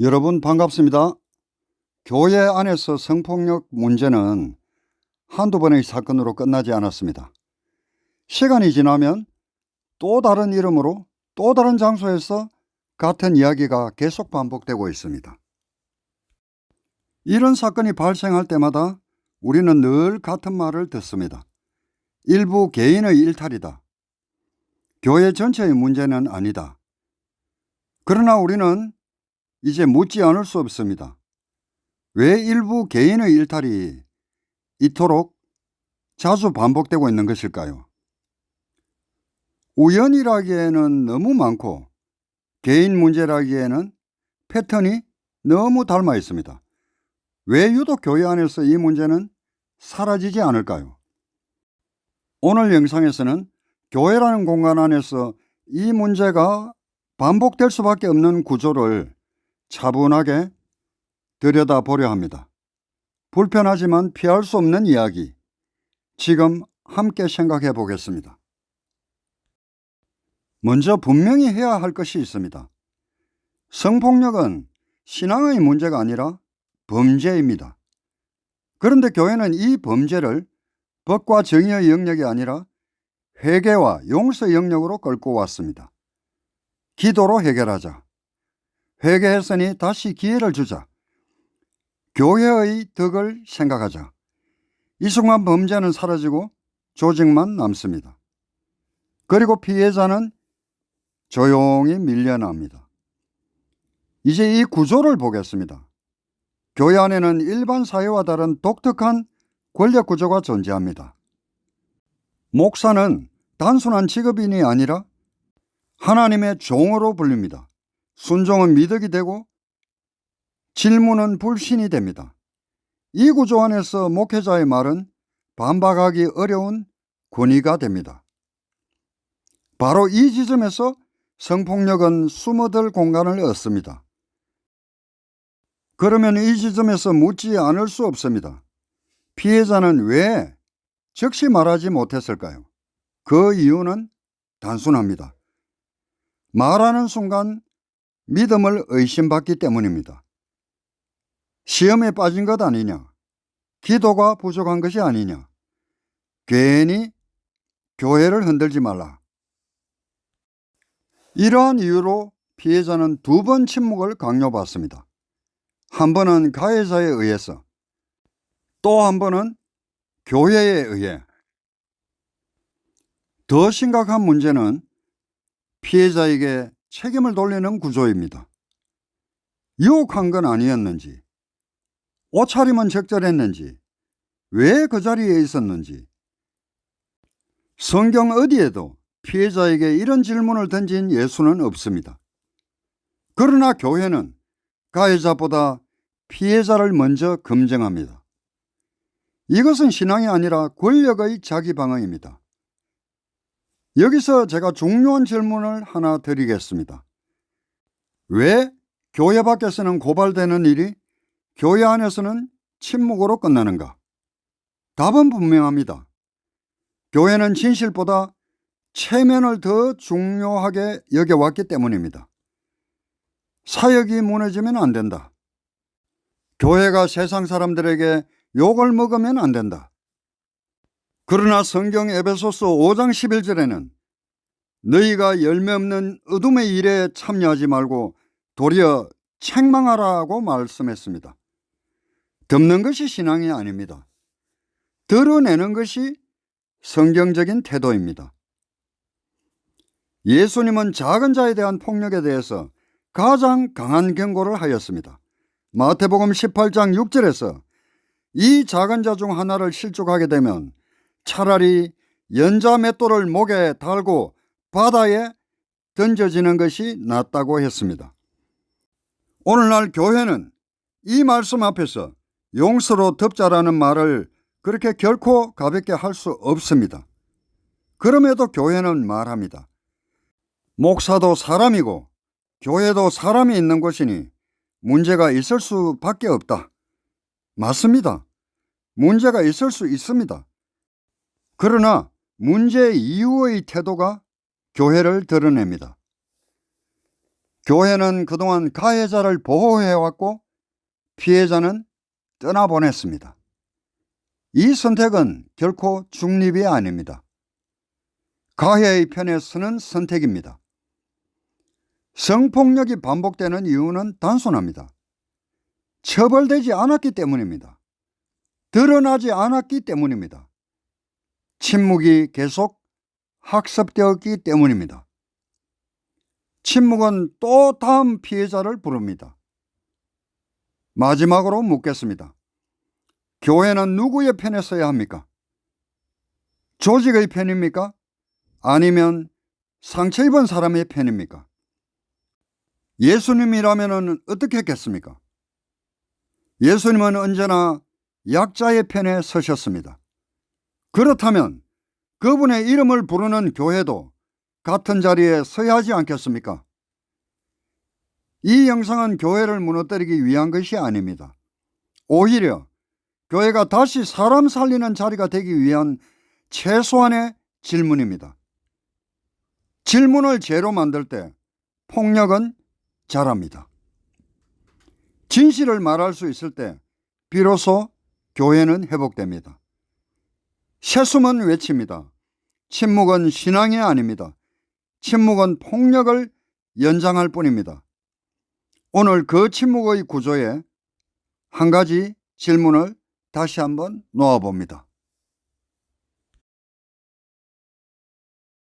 여러분 반갑습니다. 교회 안에서 성폭력 문제는 한두 번의 사건으로 끝나지 않았습니다. 시간이 지나면 또 다른 이름으로 또 다른 장소에서 같은 이야기가 계속 반복되고 있습니다. 이런 사건이 발생할 때마다 우리는 늘 같은 말을 듣습니다. 일부 개인의 일탈이다. 교회 전체의 문제는 아니다. 그러나 우리는 이제 묻지 않을 수 없습니다. 왜 일부 개인의 일탈이 이토록 자주 반복되고 있는 것일까요? 우연이라기에는 너무 많고 개인 문제라기에는 패턴이 너무 닮아 있습니다. 왜 유독 교회 안에서 이 문제는 사라지지 않을까요? 오늘 영상에서는 교회라는 공간 안에서 이 문제가 반복될 수밖에 없는 구조를 차분하게 들여다보려 합니다. 불편하지만 피할 수 없는 이야기, 지금 함께 생각해 보겠습니다. 먼저 분명히 해야 할 것이 있습니다. 성폭력은 신앙의 문제가 아니라 범죄입니다. 그런데 교회는 이 범죄를 법과 정의의 영역이 아니라 회개와 용서의 영역으로 끌고 왔습니다. 기도로 해결하자. 회개했으니 다시 기회를 주자. 교회의 덕을 생각하자. 이 순간 범죄는 사라지고 조직만 남습니다. 그리고 피해자는 조용히 밀려납니다. 이제 이 구조를 보겠습니다. 교회 안에는 일반 사회와 다른 독특한 권력 구조가 존재합니다. 목사는 단순한 직업인이 아니라 하나님의 종으로 불립니다. 순종은 미덕이 되고 질문은 불신이 됩니다. 이 구조 안에서 목회자의 말은 반박하기 어려운 권위가 됩니다. 바로 이 지점에서 성폭력은 숨어들 공간을 얻습니다. 그러면 이 지점에서 묻지 않을 수 없습니다. 피해자는 왜 즉시 말하지 못했을까요? 그 이유는 단순합니다. 말하는 순간 믿음을 의심받기 때문입니다. 시험에 빠진 것 아니냐? 기도가 부족한 것이 아니냐? 괜히 교회를 흔들지 말라. 이러한 이유로 피해자는 2번 침묵을 강요받습니다. 한 번은 가해자에 의해서, 또 한 번은 교회에 의해. 더 심각한 문제는 피해자에게 책임을 돌리는 구조입니다. 유혹한 건 아니었는지, 옷차림은 적절했는지, 왜 그 자리에 있었는지. 성경 어디에도 피해자에게 이런 질문을 던진 예수는 없습니다. 그러나 교회는 가해자보다 피해자를 먼저 검증합니다. 이것은 신앙이 아니라 권력의 자기 방어입니다. 여기서 제가 중요한 질문을 하나 드리겠습니다. 왜 교회 밖에서는 고발되는 일이 교회 안에서는 침묵으로 끝나는가? 답은 분명합니다. 교회는 진실보다 체면을 더 중요하게 여겨왔기 때문입니다. 사역이 무너지면 안 된다. 교회가 세상 사람들에게 욕을 먹으면 안 된다. 그러나 성경 에베소서 5장 11절에는 너희가 열매 없는 어둠의 일에 참여하지 말고 도리어 책망하라고 말씀했습니다. 덮는 것이 신앙이 아닙니다. 드러내는 것이 성경적인 태도입니다. 예수님은 작은 자에 대한 폭력에 대해서 가장 강한 경고를 하였습니다. 마태복음 18장 6절에서 이 작은 자 중 하나를 실족하게 되면 차라리 연자 맷돌을 목에 달고 바다에 던져지는 것이 낫다고 했습니다. 오늘날 교회는 이 말씀 앞에서 용서로 덮자라는 말을 그렇게 결코 가볍게 할 수 없습니다. 그럼에도 교회는 말합니다. 목사도 사람이고 교회도 사람이 있는 곳이니 문제가 있을 수밖에 없다. 맞습니다. 문제가 있을 수 있습니다. 그러나 문제 이후의 태도가 교회를 드러냅니다. 교회는 그동안 가해자를 보호해왔고 피해자는 떠나보냈습니다. 이 선택은 결코 중립이 아닙니다. 가해의 편에 서는 선택입니다. 성폭력이 반복되는 이유는 단순합니다. 처벌되지 않았기 때문입니다. 드러나지 않았기 때문입니다. 침묵이 계속 학습되었기 때문입니다. 침묵은 또 다음 피해자를 부릅니다. 마지막으로 묻겠습니다. 교회는 누구의 편에 서야 합니까? 조직의 편입니까? 아니면 상처 입은 사람의 편입니까? 예수님이라면 어떻게 했겠습니까? 예수님은 언제나 약자의 편에 서셨습니다. 그렇다면 그분의 이름을 부르는 교회도 같은 자리에 서야 하지 않겠습니까? 이 영상은 교회를 무너뜨리기 위한 것이 아닙니다. 오히려 교회가 다시 사람 살리는 자리가 되기 위한 최소한의 질문입니다. 질문을 죄로 만들 때 폭력은 자랍니다. 진실을 말할 수 있을 때 비로소 교회는 회복됩니다. 세숨은 외칩니다. 침묵은 신앙이 아닙니다. 침묵은 폭력을 연장할 뿐입니다. 오늘 그 침묵의 구조에 한 가지 질문을 다시 한번 놓아봅니다.